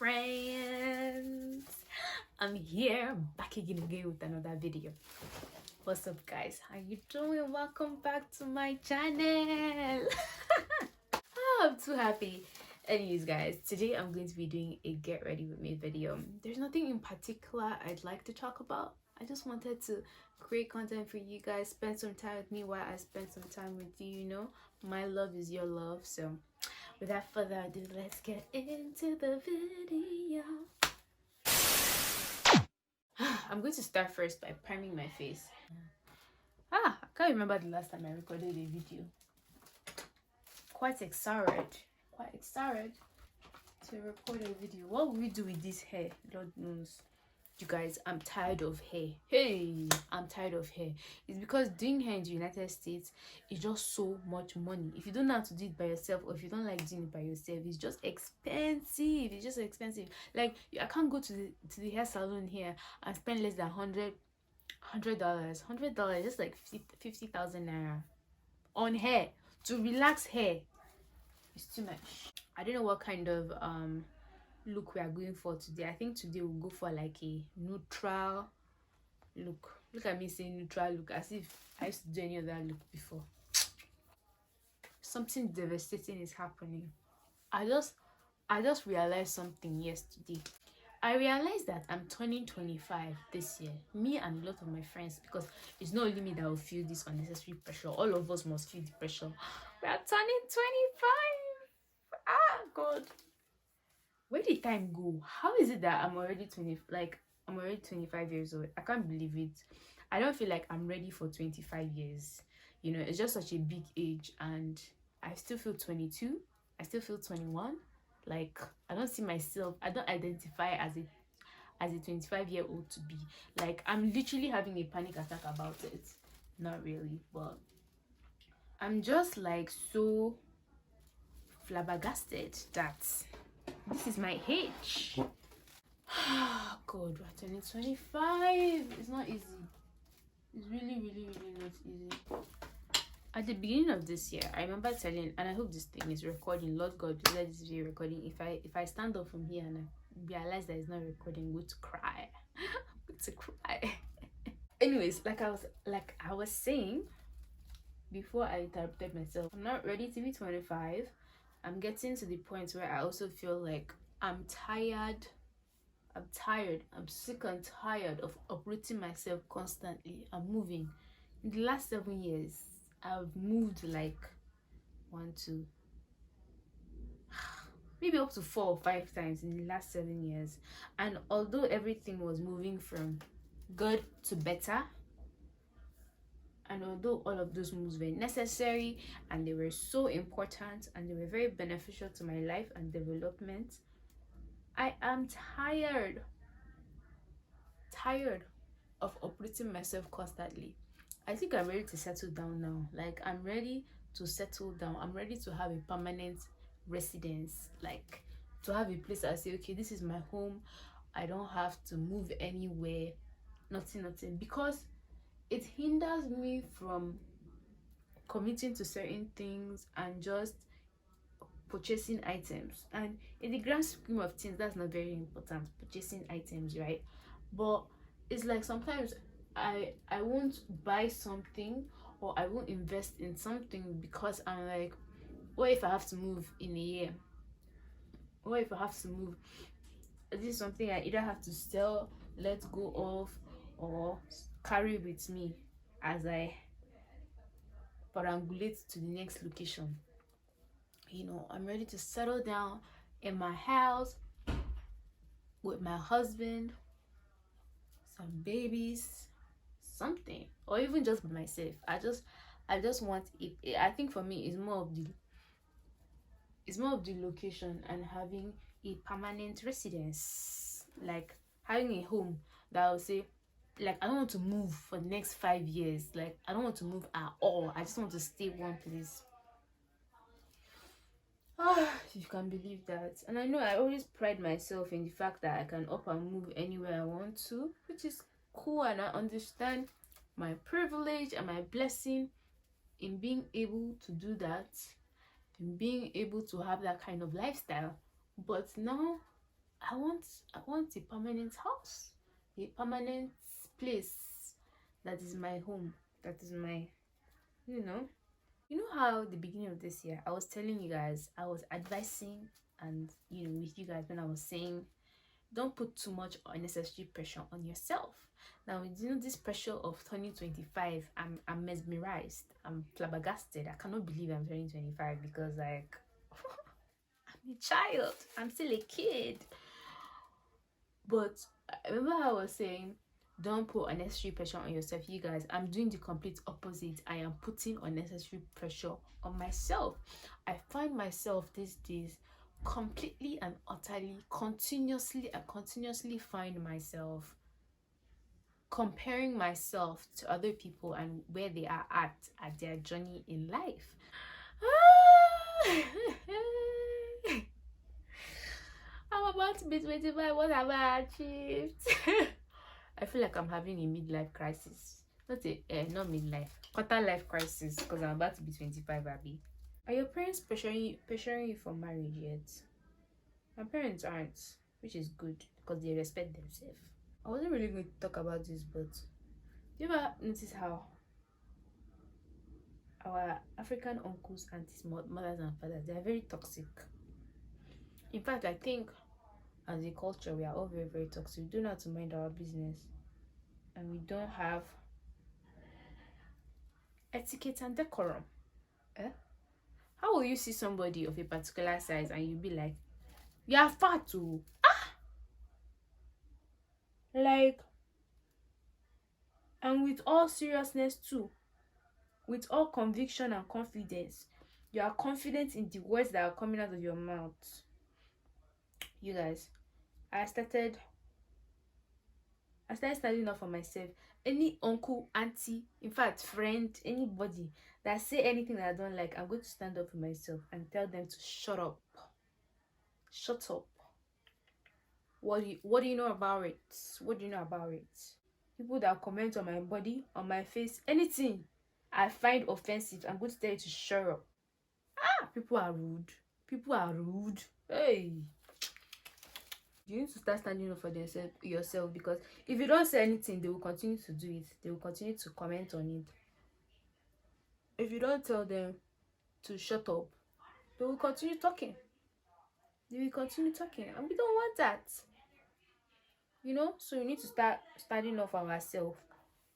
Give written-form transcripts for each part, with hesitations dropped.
friends, I'm here back again with another video. What's up guys, how you doing? Welcome back to my channel. I'm too happy. Anyways guys, today I'm going to be doing a get ready with me video. There's nothing in particular I'd like to talk about. I just wanted to create content for you guys, spend some time with me while I spend some time with you. You know, my love is your love. So without further ado, let's get into the video. I'm going to start first by priming my face. I can't remember the last time I recorded a video. Quite excited to record a video. What will we do with this hair? Lord knows. You guys, I'm tired of hair. I'm tired of hair. It's because doing hair in the United States is just so much money. If you don't know how to do it by yourself, or if you don't like doing it by yourself, it's just expensive. It's just expensive. Like, I can't go to the hair salon here and spend less than $100, just like 50,000 naira on hair to relax hair. It's too much. I don't know what kind of look we are going for today. I think today we'll go for like a neutral look. Look at me saying neutral look as if I used to do any other look before. Something devastating is happening. I just realized something yesterday. I realized that I'm turning 25 this year. Me and a lot of my friends, because it's not only me that will feel this unnecessary pressure. All of us must feel the pressure. We are turning 25. God. Where did time go? How is it that I'm already 25 years old? I can't believe it. I don't feel like I'm ready for 25 years. You know, it's just such a big age, and I still feel 22. I still feel 21. Like, I don't see myself, I don't identify as a 25-year-old to be. Like, I'm literally having a panic attack about it. Not really, but I'm just like so flabbergasted that this is my age. God, we're turning 25. It's not easy. It's really not easy. At the beginning of this year, I remember telling, and I hope this thing is recording. Lord God, please let this be recording. If I stand up from here and I realize that it's not recording, I'm going to cry. I'm going to cry. Anyways, like I was saying before I interrupted myself, I'm not ready to be 25. I'm getting to the point where I also feel like I'm tired. I'm sick and tired of uprooting myself constantly. I'm moving. In the last 7 years, I've moved like 1, 2, maybe up to 4 or 5 times in the last 7 years. And although everything was moving from good to better, and although all of those moves were necessary and they were so important and they were very beneficial to my life and development, I am tired of uprooting myself constantly. I think I'm ready to settle down now. Like, I'm ready to settle down. I'm ready to have a permanent residence. Like, to have a place I say, okay, this is my home. I don't have to move anywhere. Nothing. Because it hinders me from committing to certain things and just purchasing items. And in the grand scheme of things, that's not very important, purchasing items, right? But it's like sometimes I won't buy something, or I won't invest in something because I'm like, what if I have to move in a year? What if I have to move? This is something I either have to sell, let go of, or carry with me as I perambulate to the next location. You know, I'm ready to settle down in my house with my husband, some babies, something, or even just by myself. I just want it. I think for me it's more of the location and having a permanent residence, like having a home that I would say, like, I don't want to move for the next 5 years. Like, I don't want to move at all. I just want to stay one place. You can believe that. And I know I always pride myself in the fact that I can up and move anywhere I want to, which is cool, and I understand my privilege and my blessing in being able to do that, in being able to have that kind of lifestyle. But now I want a permanent house, a permanent place that is my home, that is my, you know. You know how the beginning of this year I was telling you guys, I was advising and with you guys when I was saying don't put too much unnecessary pressure on yourself. Now with this pressure of turning 25, I'm mesmerized, I'm flabbergasted. I cannot believe I'm turning 25 because like I'm a child, I'm still a kid. But I remember how I was saying, don't put unnecessary pressure on yourself. You guys, I'm doing the complete opposite. I am putting unnecessary pressure on myself. I find myself these days completely and utterly, continuously find myself comparing myself to other people and where they are at their journey in life. I'm about to be 25. What have I achieved? I feel like I'm having a midlife crisis. Not midlife, quarter life crisis because I'm about to be 25, Abby. Are your parents pressuring you for marriage yet? My parents aren't, which is good because they respect themselves. I wasn't really going to talk about this, but do you ever notice how our African uncles, aunties, mothers, and fathers, they are very toxic? In fact, I think as a culture, we are all very, very toxic. We don't know how to mind our business, and we don't have etiquette and decorum. Eh? How will you see somebody of a particular size and you be like, you are fat too? Like, and with all seriousness too, with all conviction and confidence, you are confident in the words that are coming out of your mouth. You guys, I started standing up for myself. Any uncle, auntie, in fact, friend, anybody that say anything that I don't like, I'm going to stand up for myself and tell them to shut up. Shut up. What do you know about it? What do you know about it? People that comment on my body, on my face, anything I find offensive, I'm going to tell you to shut up. People are rude. People are rude. Hey. You need to start standing up for yourself, because if you don't say anything, they will continue to do it. They will continue to comment on it. If you don't tell them to shut up, they will continue talking. And we don't want that. So we need to start standing up for ourselves.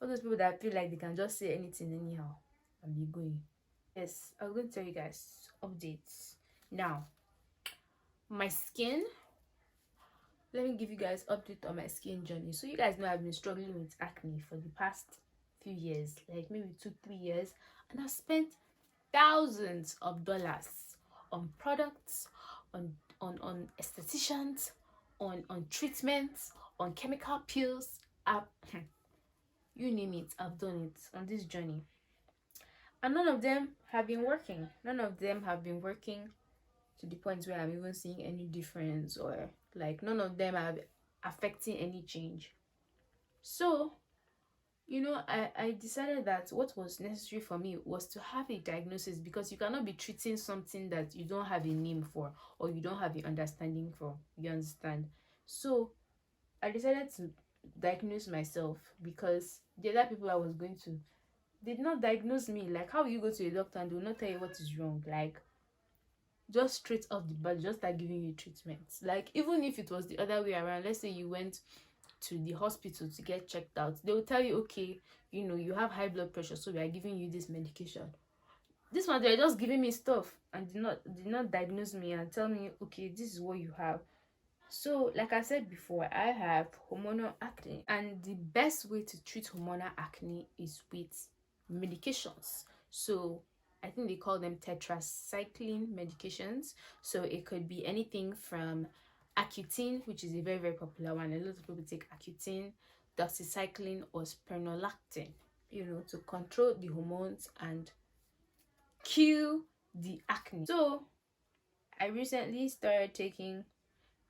All those people that feel like they can just say anything anyhow and be going. Yes, I was going to tell you guys updates. Now, my skin. Let me give you guys update on my skin journey. So you guys know I've been struggling with acne for the past few years, like maybe 2-3 years, and I've spent thousands of dollars on products, on estheticians, on treatments, on chemical pills. You name it, I've done it on this journey, and none of them have been working. To the point where I'm even seeing any difference, or like none of them are affecting any change. So I decided that what was necessary for me was to have a diagnosis, because you cannot be treating something that you don't have a name for or you don't have an understanding for. You understand? So I decided to diagnose myself, because the other people I was going to did not diagnose me. Like, how will you go to a doctor and they will not tell you what is wrong? Like, just straight off the bat, just start giving you treatments. Like, even if it was the other way around, let's say you went to the hospital to get checked out, they will tell you, okay, you have high blood pressure, so we are giving you this medication. This one, they're just giving me stuff and did not diagnose me and tell me, okay, this is what you have. So like I said before, I have hormonal acne, and the best way to treat hormonal acne is with medications. So I think they call them tetracycline medications. So it could be anything from Accutane, which is a very, very popular one. A lot of people take Accutane, doxycycline, or spironolactone, to control the hormones and kill the acne. So I recently started taking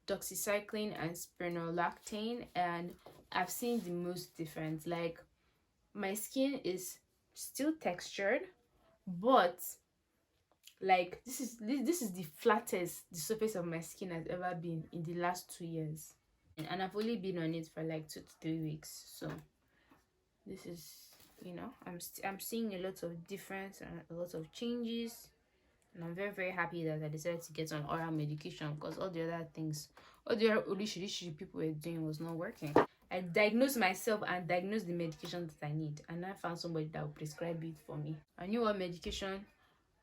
doxycycline and spironolactone, and I've seen the most difference. Like, my skin is still textured, but Like this is the flattest the surface of my skin has ever been in the last 2 years, and I've only been on it for like 2 to 3 weeks. So this is, I'm seeing a lot of difference and a lot of changes, and I'm very very happy that I decided to get on oral medication, because all the other things, all the other orishirishi people were doing was not working. I diagnosed myself and diagnosed the medication that I need, and I found somebody that would prescribe it for me. I knew what medication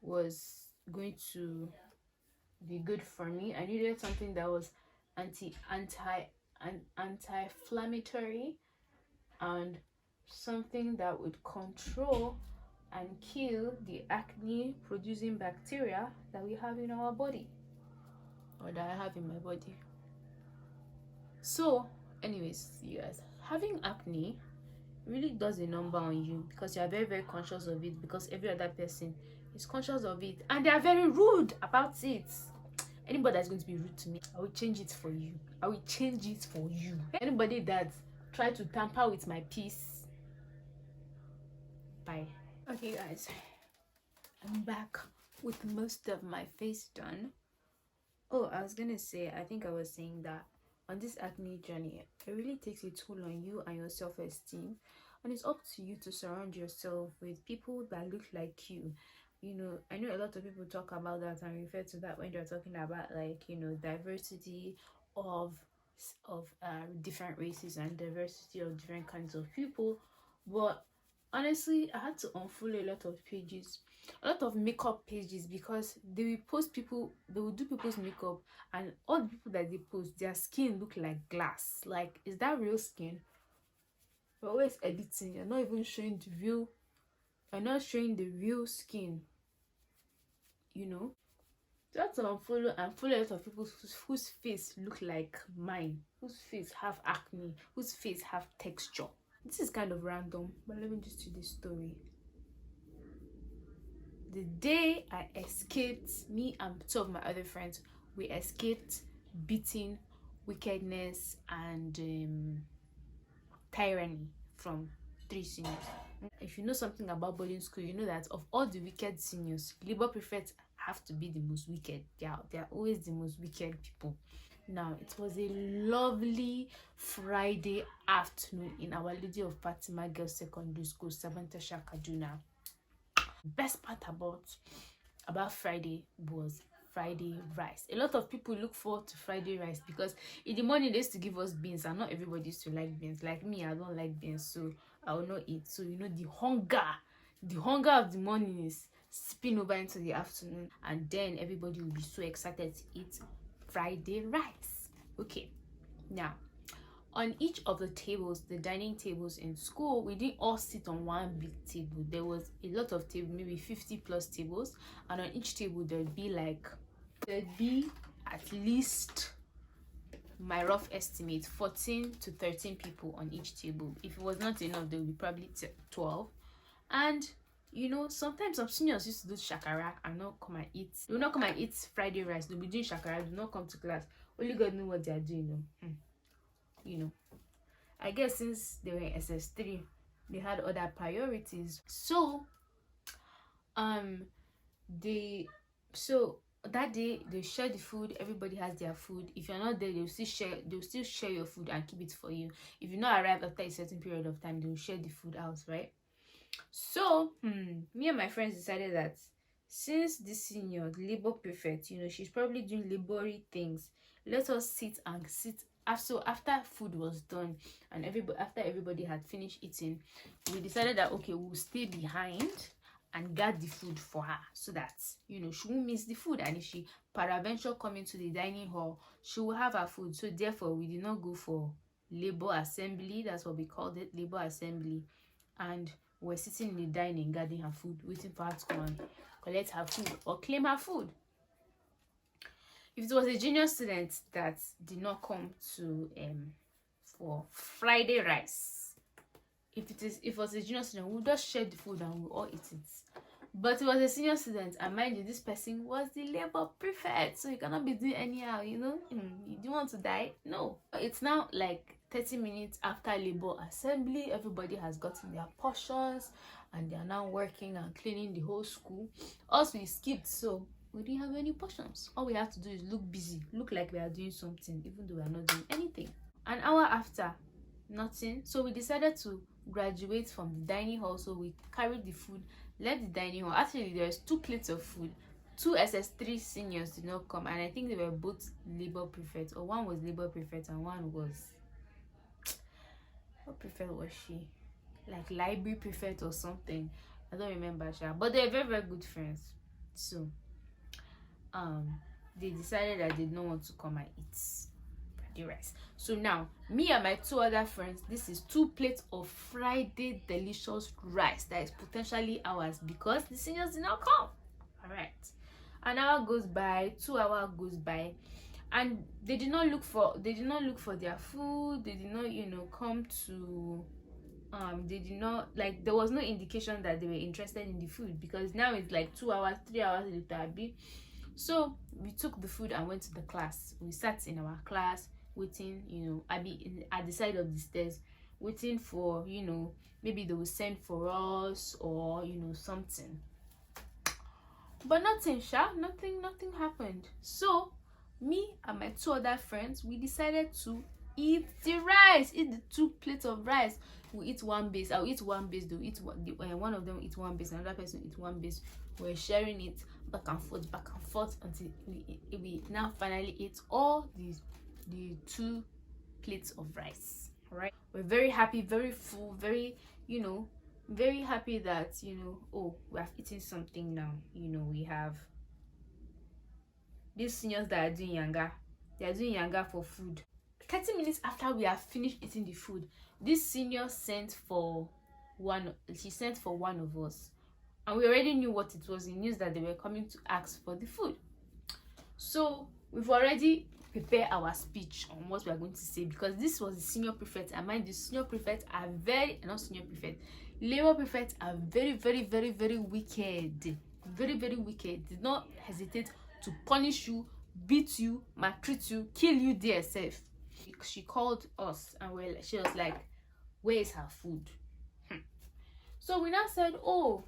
was going to be good for me. I needed something that was anti-inflammatory, and something that would control and kill the acne producing bacteria that we have in our body, or that I have in my body. So anyways, you guys, having acne really does a number on you, because you are very very conscious of it, because every other person is conscious of it and they are very rude about it. Anybody that's going to be rude to me, I will change it for you. I will change it for you. Anybody that try to tamper with my peace, bye. Okay guys, I'm back with most of my face done. Oh, I was gonna say, I think I was saying that on this acne journey, it really takes a toll on you and your self-esteem, and it's up to you to surround yourself with people that look like you. I know a lot of people talk about that and refer to that when they're talking about, like, diversity of different races and diversity of different kinds of people. But honestly, I had to unfollow a lot of pages, a lot of makeup pages, because they will do people's makeup, and all the people that they post, their skin look like glass. Like, is that real skin? You're always editing, you're not even showing the real, you're not showing the real skin. Just unfollow and follow a lot of people whose face look like mine, whose face have acne, whose face have texture. This is kind of random, but let me just do this story. The day I escaped, me and two of my other friends, we escaped beating, wickedness, and tyranny from 3 seniors. If you know something about boarding school, you know that of all the wicked seniors, labor prefects have to be the most wicked. They are always the most wicked people. Now, it was a lovely Friday afternoon in Our Lady of Fatima Girls Secondary School, Sabantasha, Kaduna. Best part about Friday was Friday rice. A lot of people look forward to Friday rice, because in the morning they used to give us beans, and not everybody used to like beans. Like me, I don't like beans, so I will not eat. So the hunger of the morning is spin over into the afternoon, and then everybody will be so excited to eat Friday rice. Okay, now, on each of the tables, the dining tables in school, we didn't all sit on one big table. There was a lot of tables, maybe 50 plus tables, and on each table there'd be at least, my rough estimate, 14 to 13 people on each table. If it was not enough, there would be probably 12. And sometimes some seniors used to do shakara and not come and eat. They will not come and eat Friday rice. They'll be doing shakara, do not come to class. Only God knows what they are doing. I guess since they were in SS3, they had other priorities. So that day they share the food. Everybody has their food. If you're not there, they'll still share your food and keep it for you. If you not arrive after a certain period of time, they'll share the food out, right? So me and my friends decided that since this senior, the labor prefect, she's probably doing labory things, let us sit. After food was done and after everybody had finished eating, we decided that okay, we'll stay behind and guard the food for her, so that she won't miss the food, and if she peradventure come into the dining hall, she will have her food. So therefore, we did not go for labor assembly. That's what we called it, labor assembly. And we're sitting in the dining, guarding her food, waiting for her to come and collect her food or claim her food. If it was a junior student that did not come to for Friday rice, if it was a junior student, we'll just share the food and we'll all eat it. But it was a senior student, and mind you, this person was the labor prefect, so you cannot be doing anyhow. You do want to die? No. It's now like 30 minutes after labor assembly, everybody has gotten their portions and they are now working and cleaning the whole school. Us, we skipped, so we didn't have any portions. All we have to do is look busy, look like we are doing something, even though we are not doing anything. An hour after, nothing. So we decided to graduate from the dining hall. So we carried the food, left the dining hall. Actually, there's 2 plates of food. 2 SS3 seniors did not come, and I think they were both labor prefects, or one was labor prefect and one was, what prefect was she? Like library prefect or something. I don't remember, but they're very, very good friends. So they decided that they don't want to come and eat the rice. So now, me and my 2 other friends, this is 2 plates of Friday delicious rice that is potentially ours because the seniors did not come. All right, an hour goes by, 2 hours goes by, and they did not look for their food. They did not come to they did not, like, there was no indication that they were interested in the food, because now it's like 2 hours, 3 hours later. So we took the food and went to the class. We sat in our class waiting, at the side of the stairs, waiting for, maybe they will send for us or something. But nothing happened. So me and my 2 other friends, we decided to eat the rice, eat the 2 plates of rice. We eat one base. I'll eat one base. They'll eat one of them will eat one base. Another person will eat one base. We're sharing it back and forth until we now finally ate all the 2 plates of rice. Right? We're very happy, very full, very very happy that oh, we have eaten something now. We have these seniors that are doing yanga. They are doing yanga for food. 30 minutes after we have finished eating the food, this senior sent for one of us, and we already knew what it was. In news that they were coming to ask for the food. So we've already prepared our speech on what we are going to say, because this was the senior prefect. And mind, the senior prefects are not senior prefect, labor prefects are very, very, very, very wicked. Very, very wicked. Did not hesitate to punish you, beat you, maltreat you, kill you there safe. She called us and she was like, where is her food? So we now said, oh,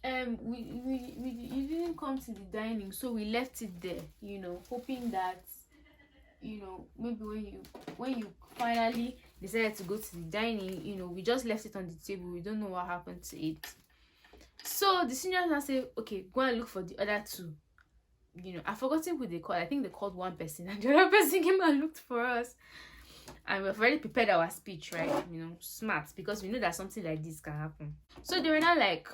you didn't come to the dining, so we left it there, hoping that maybe when you finally decided to go to the dining, we just left it on the table. We don't know what happened to it. So the seniors now say, okay, go and look for the other 2. I've forgotten who they called. I think they called one person, and the other person came and looked for us. And we've already prepared our speech, right? Smart, because we know that something like this can happen. So they were not like,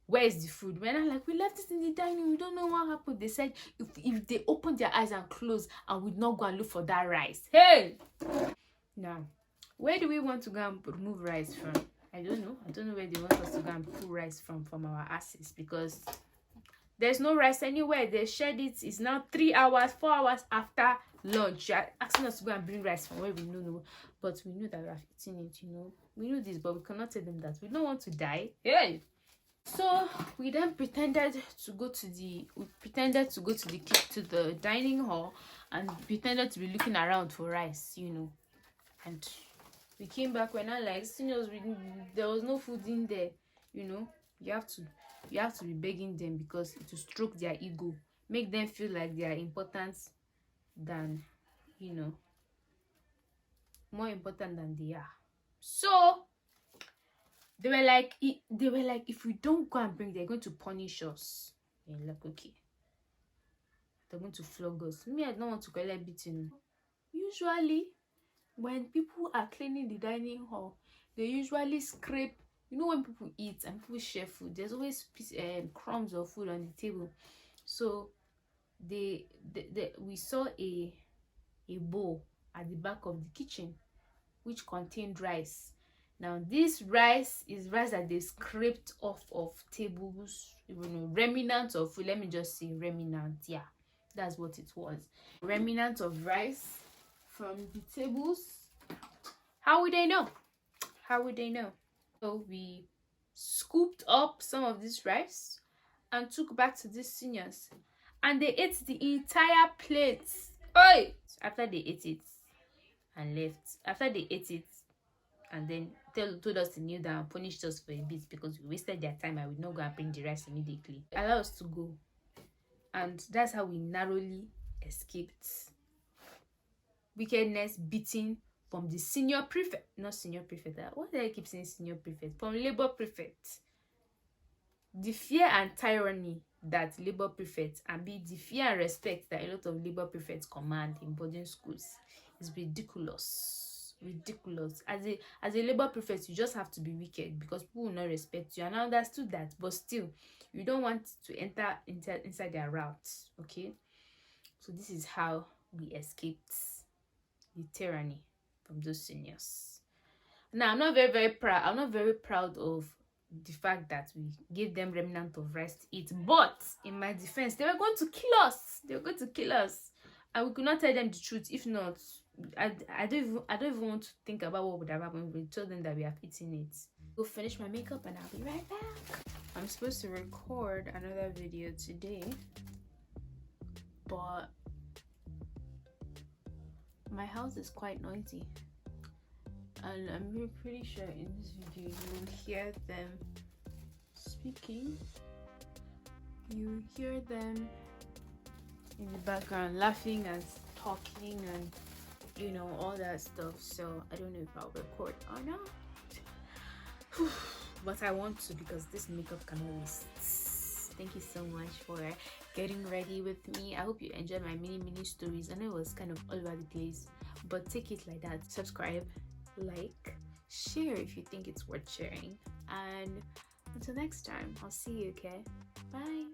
where is the food? We're not like, we left it in the dining, we don't know what happened. They said if they open their eyes and close and would not go and look for that rice. Hey! Now, where do we want to go and remove rice from? I don't know where they want us to go and pull rice from our asses, because there's no rice anywhere. They shared it. It's now 3 hours, 4 hours after lunch. You're asking us to go and bring rice from where we know. But we know that we have eaten it, We know this, but we cannot tell them that. We don't want to die. Hey! So we then pretended to go to the dining hall and pretended to be looking around for rice, And we came back. We're not like, seniors, there was no food in there, You have to be begging them, because it will stroke their ego, make them feel like they are important than, more important than they are. So they were like, if we don't go and bring, they're going to punish us. And like, okay, they're going to flog us. Me, I don't want to collect beating. Usually, when people are cleaning the dining hall, they usually scrape. When people eat and people share food, there's always crumbs of food on the table. So we saw a bowl at the back of the kitchen which contained rice. Now this rice is rice that they scraped off of tables, remnants of food. Let me just say remnant. Yeah, that's what it was. Remnants of rice from the tables. How would they know? So we scooped up some of this rice and took back to these seniors, and they ate the entire plate. Oi! After they ate it, and left. After they ate it, and then told us to kneel down, punished us for a bit because we wasted their time and we not go and bring the rice immediately. Allow us to go, and that's how we narrowly escaped wickedness, beating from the senior prefect, not senior prefect. What did I keep saying senior prefect? From labor prefect. The fear and tyranny that labor prefects, and be the fear and respect that a lot of labor prefects command in boarding schools is ridiculous. Ridiculous. As a labor prefect, you just have to be wicked because people will not respect you, and I understood that, but still, you don't want to enter inside their routes. Okay, so this is how we escaped the tyranny from those seniors. Now, I'm not very proud. I'm not very proud of the fact that we gave them remnant of rice to eat, but in my defense, they were going to kill us. They were going to kill us, and we could not tell them the truth. If not, I don't even want to think about what would have happened if we told them that we have eaten it. Go finish my makeup and I'll be right back. I'm supposed to record another video today, but my house is quite noisy, and I'm pretty sure in this video you will hear them speaking. You will hear them in the background laughing and talking and all that stuff. So I don't know if I'll record or not, but I want to because this makeup cannot waste. Thank you so much for getting ready with me. I hope you enjoyed my mini stories. I know it was kind of all over the place, but take it like that. Subscribe, like, share if you think it's worth sharing, and until next time, I'll see you. Okay, bye.